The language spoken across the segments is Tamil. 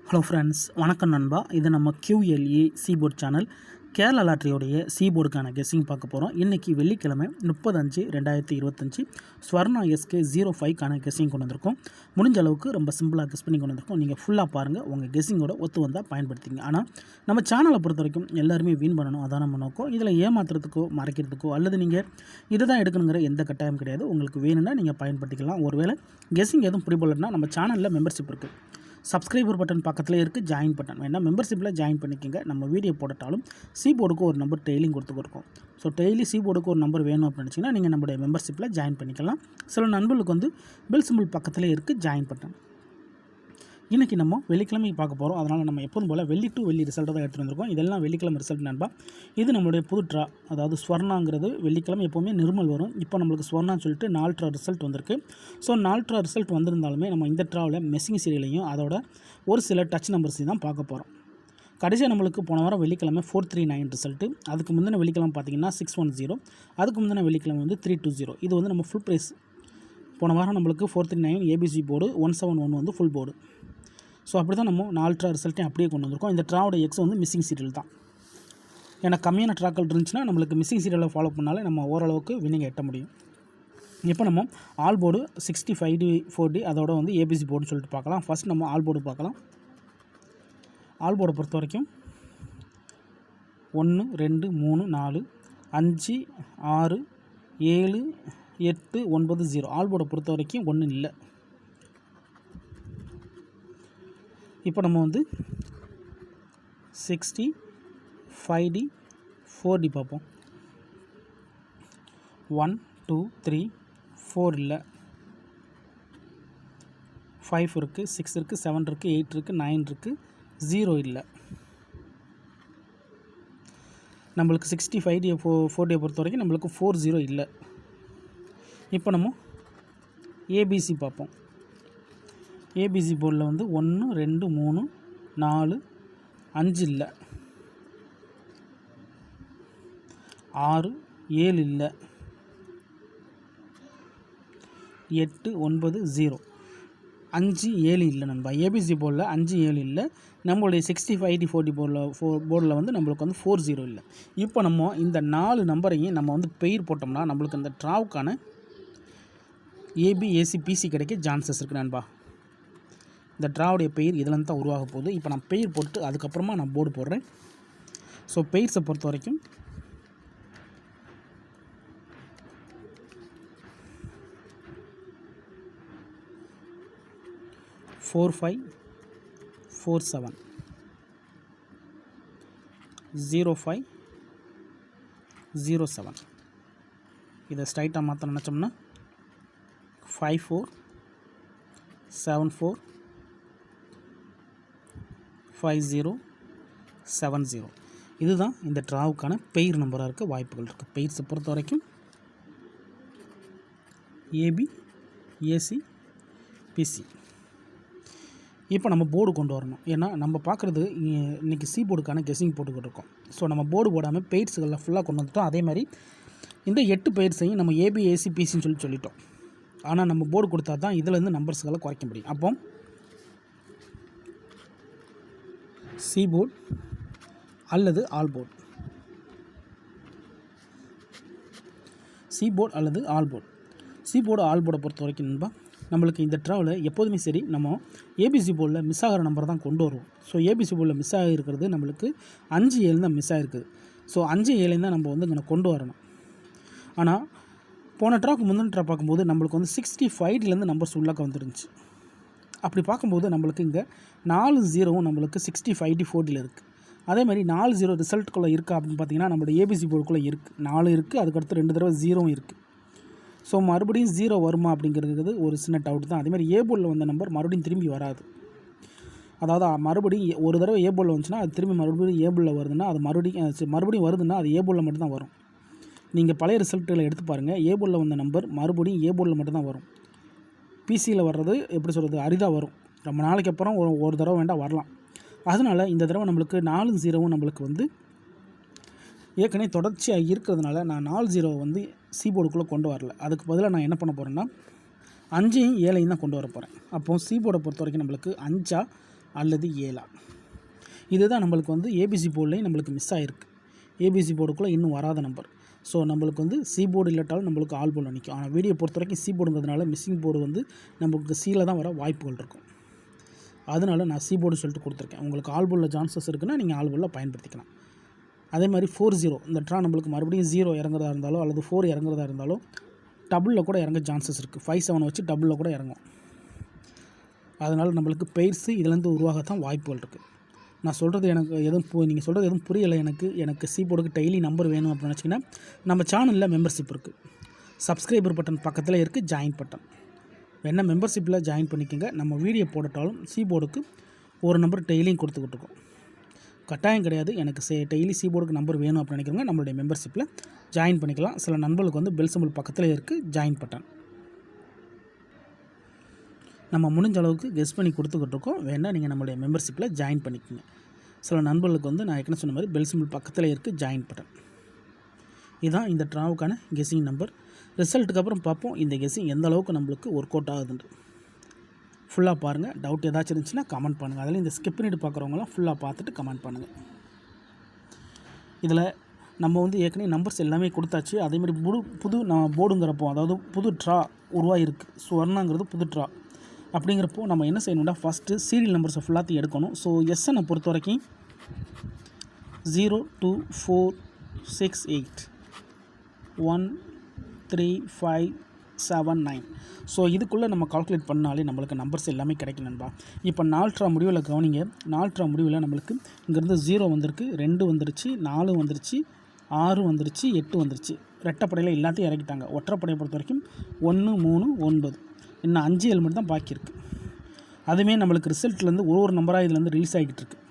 ஹலோ ஃப்ரெண்ட்ஸ், வணக்கம் நண்பா. இது நம்ம QLE சீபோர்ட் சேனல். கேரளா லாட்ரியோடைய சீபோர்டுக்கான கெஸ்ஸிங் பார்க்க போகிறோம். இன்றைக்கி வெள்ளிக்கிழமை 30/5/2025 ஸ்வர்ணா SK 05க்கான கெஸ்ஸிங் கொண்டு வந்திருக்கோம். முடிஞ்ச அளவுக்கு ரொம்ப சிம்பிளாக கெஸ் பண்ணி கொண்டு வந்திருக்கோம். நீங்கள் ஃபுல்லாக பாருங்கள், உங்கள் கெஸ்ஸிங்கோட ஒத்து வந்தால் பயன்படுத்திங்க. ஆனால் நம்ம சேனலை பொறுத்த வரைக்கும் எல்லாருமே வின் பண்ணணும், அதான் நம்ம நோக்கம். இதில் ஏமாத்துறதுக்கோ மறைக்கிறதுக்கோ அல்லது நீங்கள் இதை தான் எடுக்கணுங்கிற எந்த கட்டாயம் கிடையாது. உங்களுக்கு வேணும்னா நீங்கள் பயன்படுத்திக்கலாம். ஒருவேளை கெஸ்ஸிங் எதுவும் பிடிபடலைன்னா நம்ம சேனலில் மெம்பர்ஷிப் இருக்குது. சப்ஸ்கிரைபர் பட்டன் பக்கத்தில் இருக்குது, ஜாயின் பட்டன் வேணால் மெம்பர்ஷிப்பில் ஜாயின் பண்ணிக்கோங்க. நம்ம வீடியோ போட்டாலும் சீபோர்டுக்கு ஒரு நம்பர் டெய்லியும் கொடுத்துருக்கோம். ஸோ டெய்லி சீபோர்டுக்கு ஒரு நம்பர் வேணும் அப்படின்னு நினச்சிங்கன்னா நீங்கள் நம்மளுடைய மெம்பர்ஷிப்பில் ஜாயின் பண்ணிக்கலாம். சில நண்பர்களுக்கு வந்து பெல் சிம்பிள் பக்கத்தில் இருக்குது, ஜாயின் பட்டன். இன்றைக்கி நம்ம வெள்ளிக்கிழமை பார்க்க போகிறோம். அதனால் நம்ம எப்போதும் போல் வெள்ளி டு வெள்ளி ரிசல்ட்டை தான் எடுத்துகிட்டு வந்திருக்கோம். இதெல்லாம் வெள்ளிக்கிழமை ரிசல்ட் நண்பா. இது நம்மளுடைய புது ட்ரா, அதாவது ஸ்வர்ணாங்கிறது வெள்ளிக்கிழமை எப்போவுமே நிர்மல் வரும். இப்போ நம்மளுக்கு ஸ்வர்ணான்னு சொல்லிட்டு 4 ட்ரா ரிசல்ட் வந்திருக்கு. ஸோ 4 ட்ரா ரிசல்ட் வந்திருந்தாலுமே நம்ம இந்த ட்ராவில் மெஸ்ஸிங் சீரியலையும் அதோட ஒரு சில டச் நம்பர்ஸையும் தான் பார்க்க போகிறோம். கடைசியாக நம்மளுக்கு போன வாரம் வெள்ளிக்கிழமை 439 ரிசல்ட்டு. அதுக்கு முந்தின வெள்ளிக்கிழமை பார்த்திங்கன்னா 610. அதுக்கு முந்தின வெள்ளிக்கிழமை வந்து 320. இது வந்து நம்ம ஃபுல் ப்ரைஸ். போன வாரம் நம்மளுக்கு 439 ABC போர்டு, 171 வந்து ஃபுல் போர்டு. ஸோ அப்படி தான் நம்ம 4 ட்ரா ரிசல்ட்டையும் அப்படியே கொண்டு வந்திருக்கோம். இந்த ட்ராவோட எக்ஸ் வந்து மிஸ்ஸிங் சீரியல் தான். ஏன்னா கம்மியான ட்ராக்கள் இருந்துச்சுன்னா நம்மளுக்கு மிஸ்ஸிங் சீரியலை ஃபாலோ பண்ணாலே நம்ம ஓரளவுக்கு வின்னிங் எட்ட முடியும். இப்போ நம்ம ஆல் போர்டு 65D 4D அதோட வந்து ABC போர்டுன்னு சொல்லிட்டு பார்க்கலாம். ஃபஸ்ட் நம்ம ஆல் போர்டு பார்க்கலாம். ஆல் போர்டை பொறுத்த வரைக்கும் 1 2 3 4 5 6 7 8 9 0. ஆல் போர்டை பொறுத்த வரைக்கும் 1 இல்லை. இப்போ நம்ம வந்து 65D 4D பார்ப்போம். 1 2 3 4 இல்லை, 5 இருக்குது, 6 இருக்குது, 7 இருக்குது, 8 இருக்குது, 9 இருக்குது, 0 இல்லை. நம்மளுக்கு 65D 4D பொறுத்த வரைக்கும் நம்மளுக்கு 40 இல்லை. இப்போ நம்ம ABC பார்ப்போம். ABC போர்டில் வந்து 1 2 3 4 5 இல்லை, 6 7 இல்லை, 8 9 0. 5 7 இல்லை நண்பா. ABC போர்டில் 5 7 இல்லை. நம்மளுடைய 65D 4D போர்டில் வந்து நம்மளுக்கு வந்து 40 இல்லை. இப்போ நம்ம இந்த 4 நம்பரையும் நம்ம வந்து பெயர் போட்டோம்னா நம்மளுக்கு அந்த ட்ராவுக்கான AB AC PC கிடைக்க சான்சஸ் இருக்குது நண்பா. இந்த ட்ராவுடைய பெயர் இதில் தான் உருவாக போகுது. இப்போ நான் பெயர் போட்டு அதுக்கப்புறமா நான் போர்டு போடுறேன். ஸோ பெயர்ஸை பொறுத்த வரைக்கும் ஃபோர் 5 4 7 0 5 0 7. இதை ஸ்ட்ரைட்டாக மாற்ற நினச்சோம்னா 5 4 7 4 5 0 7 0. இதுதான் இந்த ட்ராவுக்கான பெயர் நம்பராக இருக்க வாய்ப்புகள் இருக்குது. பெயர்ஸை பொறுத்த வரைக்கும் AB AC PC. இப்போ நம்ம போர்டு கொண்டு வரணும். ஏன்னா நம்ம பார்க்குறது இன்றைக்கி சி போர்டுக்கான கெஸ்ஸிங் போட்டுக்கிட்டு இருக்கோம். ஸோ நம்ம போர்டு போடாமல் பெயர்ஸுகளில் ஃபுல்லாக கொண்டு வந்துட்டோம். அதே மாதிரி இந்த 8 பெயர்ஸையும் நம்ம AB AC PCன்னு சொல்லிட்டோம். ஆனால் நம்ம போர்டு கொடுத்தா தான் இதிலேருந்து நம்பர்ஸுகளை குறைக்க முடியும். அப்போ சி போர்டு அல்லது ஆல் போர்டு, சி போர்டு அல்லது all board. C board all போர்டை பொறுத்த வரைக்கும் நண்பா, நம்மளுக்கு இந்த ட்ராவில் எப்போதுமே சரி நம்ம ABC போர்டில் மிஸ் ஆகிற நம்பர் தான் கொண்டு வருவோம். ஸோ ABC போர்டில் மிஸ் ஆகிருக்கிறது நம்மளுக்கு 5 7 தான் மிஸ் ஆகிருக்குது. ஸோ 5 7 தான் நம்ம வந்து இங்கே கொண்டு வரணும். ஆனால் போன ட்ராக்கு முந்தின ட்ரா பார்க்கும்போது நம்மளுக்கு வந்து 65லேருந்து நம்பர்ஸ் உள்ளாக்க வந்துருந்துச்சு. அப்படி பார்க்கும்போது நம்மளுக்கு இங்கே 4 0வும் நம்மளுக்கு 65D 4Dயில் இருக்குது. அதே மாதிரி 4 0 ரிசல்ட்டுக்குள்ளே இருக்கா அப்படின்னு பார்த்தீங்கன்னா நம்மளோட ABC போர்டுக்குள்ளே இருக்குது. 4 இருக்குது, அதுக்கடுத்து 2 தடவை 0வும் இருக்குது. ஸோ மறுபடியும் 0 வருமா அப்படிங்கிறது ஒரு சின்ன டவுட் தான். அதேமாதிரி ஏ போர்டில் வந்த நம்பர் மறுபடியும் திரும்பி வராது. அதாவது மறுபடியும் ஒரு தடவை ஏ போர்டில் வந்துச்சுன்னா அது திரும்பி மறுபடியும் ஏ போர்டில் வருதுன்னா அது மறுபடியும் வருதுன்னா அது ஏ போர்டில் மட்டும்தான் வரும். நீங்கள் பழைய ரிசல்ட்டுகளை எடுத்து பாருங்கள். ஏ போர்டில் வந்த நம்பர் மறுபடியும் ஏ போர்டில் மட்டும்தான் வரும். பிசியில் வர்றது எப்படி சொல்கிறது, அரிதாக வரும். ரொம்ப நாளைக்கு அப்புறம் ஒரு தடவை வேண்டாம் வரலாம். அதனால் இந்த தடவை நம்மளுக்கு 4 0வும் நம்மளுக்கு வந்து ஏற்கனவே தொடர்ச்சியாக இருக்கிறதுனால நான் 4-0 வந்து சி போர்டுக்குள்ளே கொண்டு வரல. அதுக்கு பதிலாக நான் என்ன பண்ண போகிறேன்னா 5-7 தான் கொண்டு வர போகிறேன். அப்போது சி போர்டை பொறுத்த வரைக்கும் நம்மளுக்கு 5 அல்லது 7 இதுதான் நம்மளுக்கு வந்து ஏபிசி போர்ட்லேயும் நம்மளுக்கு மிஸ் ஆகிருக்கு. ஏபிசி போர்டுக்குள்ளே இன்னும் வராத நம்பர். ஸோ நம்மளுக்கு வந்து சி போர்டு இல்லாட்டாலும் நம்மளுக்கு ஆல் போர்டில் நிற்கும். ஆனால் வீடியோ பொறுத்த வரைக்கும் சி போர்டுங்கிறதுனால மிஸ்ஸிங் போர்டு வந்து நம்மளுக்கு சியில் தான் வர வாய்ப்புகள் இருக்கும். அதனால் நான் சி போர்டு சொல்லிட்டு கொடுத்துருக்கேன். உங்களுக்கு ஆல் போர்டில் சான்சஸ் இருக்குன்னா நீங்கள் ஆல் போர்டில் பயன்படுத்திக்கலாம். அதே மாதிரி 40 இந்த ட்ரா நம்மளுக்கு மறுபடியும் 0 இறங்குறதா இருந்தாலோ அல்லது 4 இறங்குறதா இருந்தாலோ டபுளில் கூட இறங்க சான்சஸ் இருக்குது. 5-7 வச்சு டபுளில் கூட இறங்கும். அதனால் நம்மளுக்கு பெயர்ஸு இதுலேருந்து உருவாகத்தான் வாய்ப்புகள் இருக்குது. நான் சொல்கிறது எனக்கு நீங்கள் சொல்கிறது எதுவும் புரியலை. எனக்கு சி போர்டுக்கு டெய்லி நம்பர் வேணும் அப்படின்னு நினச்சிங்கன்னா நம்ம சேனலில் மெம்பர்ஷிப் இருக்குது. சப்ஸ்கிரைபர் பட்டன் பக்கத்தில் இருக்குது ஜாயின் பட்டன். என்ன மெம்பர்ஷிப்பில் ஜாயின் பண்ணிக்கோங்க. நம்ம வீடியோ போடட்டாலும் சி போர்டுக்கு ஒரு நம்பர் டெய்லியும் கொடுத்துக்கிட்டு இருக்கோம். கட்டாயம் கிடையாது. எனக்கு டெய்லி சி போர்டுக்கு நம்பர் வேணும் அப்படின்னு நினைக்கிறவங்க நம்மளுடைய மெம்பர்ஷிப்பில் ஜாயின் பண்ணிக்கலாம். சில நண்பர்களுக்கு வந்து பெல் சிம்பிள் பக்கத்தில் இருக்குது ஜாயின் பட்டன். நம்ம முடிஞ்ச அளவுக்கு கெஸ் பண்ணி கொடுத்துக்கிட்டு இருக்கோம். வேணால் நீங்கள் நம்மளுடைய மெம்பர்ஷிப்பில் ஜாயின் பண்ணிக்கோங்க. சில நண்பர்களுக்கு வந்து நான் ஏற்கனவே சொன்ன மாதிரி பெல் சிம்பிள் பக்கத்தில் இருக்குது ஜாயின் பட்டன். இதுதான் இந்த ட்ராவுக்கான கெஸ்ஸிங் நம்பர். ரிசல்ட்டுக்கு அப்புறம் பார்ப்போம் இந்த கெஸ்ஸிங் எந்த அளவுக்கு நம்மளுக்கு ஒர்க் அவுட் ஆகுதுன்ட்டு. ஃபுல்லாக பாருங்கள். டவுட் ஏதாச்சும் இருந்துச்சுன்னா கமெண்ட் பண்ணுங்கள். அதில் இந்த ஸ்கிப் பண்ணிட்டு பார்க்குறவங்களாம் ஃபுல்லாக பார்த்துட்டு கமெண்ட் பண்ணுங்கள். இதில் நம்ம வந்து ஏற்கனவே நம்பர்ஸ் எல்லாமே கொடுத்தாச்சு. அதேமாதிரி புது நம்ம போர்டுங்கிறப்போ அதாவது புது ட்ரா உருவாகிருக்கு. ஸ்வர்ணாங்கிறது புது ட்ரா அப்படிங்கிறப்போ நம்ம என்ன செய்யணும்னா ஃபஸ்ட்டு சீரியல் நம்பர்ஸை ஃபுல்லாத்தையும் எடுக்கணும். ஸோ எஸ்எனை பொறுத்த வரைக்கும் 0 2 4 6 8 1 3 5 7 9. ஸோ இதுக்குள்ளே நம்ம கால்குலேட் பண்ணாலே நம்மளுக்கு நம்பர்ஸ் எல்லாமே கிடைக்கும் நண்பா. இப்போ 4 ட்ரா முடிவில் கவனிங்க. 4 ட்ரா முடிவில் நம்மளுக்கு இங்கேருந்து 0 வந்திருக்கு, 2 வந்துருச்சு, 4 வந்துருச்சு, 6 வந்துருச்சு, 8 வந்துருச்சு. ரெட்டைப்படையில் எல்லாத்தையும் இறக்கிட்டாங்க. ஒற்றைப்படையை பொறுத்த வரைக்கும் 1 3 9 இன்னும் 5 7 மட்டும் தான் பாக்கி இருக்குது. அதுவுமே நம்மளுக்கு ரிசல்ட்லேருந்து ஒரு நம்பராக இதுலேருந்து ரிலீஸ் ஆகிட்டு இருக்குது.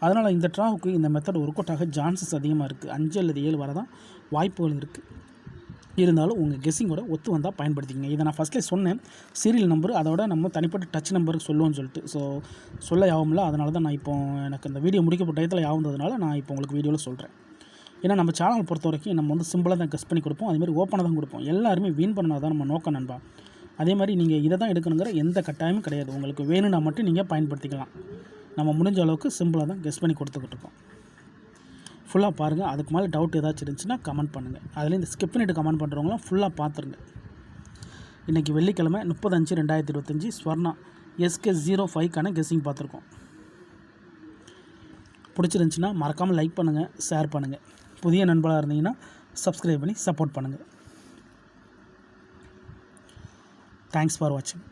அதனால் இந்த ட்ராவுக்கு இந்த மெத்தட் ஒர்க் அவுட் ஆக சான்சஸ் அதிகமாக இருக்குது. 5 அல்லது 7 வரதான் வாய்ப்புகள் இருக்குது. இருந்தாலும் உங்கள் கெஸ்ஸிங்கோட ஒத்து வந்தால் பயன்படுத்திக்கங்க. இதை நான் ஃபஸ்ட்லேயே சொன்னேன். சீரியல் நம்பர் அதோட நம்ம தனிப்பட்ட டச் நம்பருக்கு சொல்லுவோம்னு சொல்லிட்டு. ஸோ சொல்ல யாவும்ல. அதனால தான் நான் இப்போ எனக்கு இந்த வீடியோ முடிக்கப்பட்ட டயத்தில் யாவுந்ததுனால நான் இப்போ உங்களுக்கு வீடியோவில் சொல்கிறேன். ஏன்னா நம்ம சேனல் பொறுத்த வரைக்கும் நம்ம வந்து சிம்பிளாக தான் கெஸ் பண்ணி கொடுப்போம். அதேமாதிரி ஓப்பனாக தான் கொடுப்போம். எல்லாருமே வின் பண்ணால் தான் நம்ம நோக்கம் நண்பா. அதே மாதிரி நீங்கள் இதை தான் எடுக்கணுங்கிற எந்த கட்டாயமும் கிடையாது. உங்களுக்கு வேணும்னா மட்டும் நீங்கள் பயன்படுத்திக்கலாம். நம்ம முடிஞ்ச அளவுக்கு சிம்பிளாக தான் கெஸ் பண்ணி கொடுத்துக்கிட்டு இருக்கோம். ஃபுல்லாக பாருங்கள். அதுக்கு மேலே டவுட் ஏதாச்சும் இருந்துச்சுன்னா கமெண்ட் பண்ணுங்கள். அதில் இந்த ஸ்கிப் பண்ணிவிட்டு கமெண்ட் பண்ணுறவங்களாம் ஃபுல்லாக பார்த்துருங்க. இன்றைக்கி வெள்ளிக்கிழமை 30/5/2025 ஸ்வர்ணா SK05க்கான கெஸ்ஸிங் பார்த்துருக்கோம். பிடிச்சிருந்துச்சின்னா மறக்காமல் லைக் பண்ணுங்கள், ஷேர் பண்ணுங்கள். புதிய நண்பராக இருந்தீங்கன்னா சப்ஸ்கிரைப் பண்ணி சப்போர்ட் பண்ணுங்கள். தேங்க்ஸ் ஃபார் வாட்சிங்.